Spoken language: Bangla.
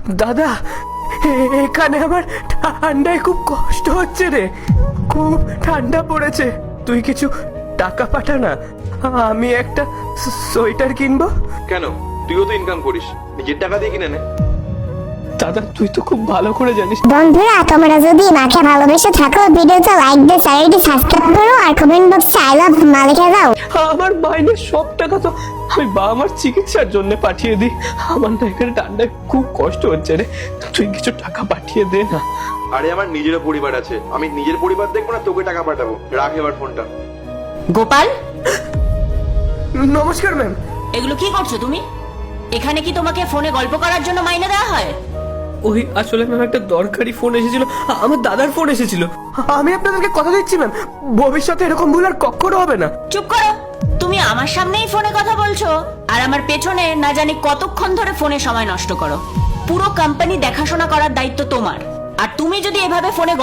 দাদা, এখানে আমার ঠান্ডায় খুব কষ্ট হচ্ছে রে, খুব ঠান্ডা পড়েছে। তুই কিছু টাকা পাঠা না, আমি একটা সোয়েটার কিনবো। কেন, তুইও তো ইনকাম করিস, নিজের টাকা দিয়ে কিনে নে। দাদা তুই তো খুব ভালো করে জানিস। বন্ধুরা, তোমরা যদি মাকে ভালোবেসে থাকো, ভিডিওতে লাইক দিয়ে চ্যানেলটি সাবস্ক্রাইব করো আর কমেন্ট বক্সে আই লাভ মা লিখে দাও। আমার মাইনের সব টাকা তো আমি বাবা মার চিকিৎসার জন্য পাঠিয়ে দিই। আমার না এখানে ঠান্ডায় খুব কষ্ট হচ্ছে রে, তুই কিছু টাকা পাঠিয়ে দে না। আরে আমার নিজেরও পরিবার আছে, আমি নিজের পরিবার দেখবো না তোকে টাকা পাঠাবো? রাখ এবার ফোনটা। গোপাল, নমস্কার ম্যাম। এগুলো কি করছো তুমি? এখানে কি তোমাকে ফোনে গল্প করার জন্য মাইনে দেওয়া হয়? ওই আসলে ম্যাম একটা দরকারি ফোন এসেছিল, আমার দাদার ফোন এসেছিল। আমি আপনাদেরকে কথা দিচ্ছি ম্যাম, ভবিষ্যতে এরকম ভুল আর কখনো হবে না। চুপ করো। তুমি আমার সামনেই ফোনে কথা বলছো আর আমার পেছনে না জানি কতক্ষণ ধরে ফোনে সময় নষ্ট করো। পুরো কোম্পানি দেখাশোনা করার দায়িত্ব তোমার, আর তুমি যদি এভাবে ফোনে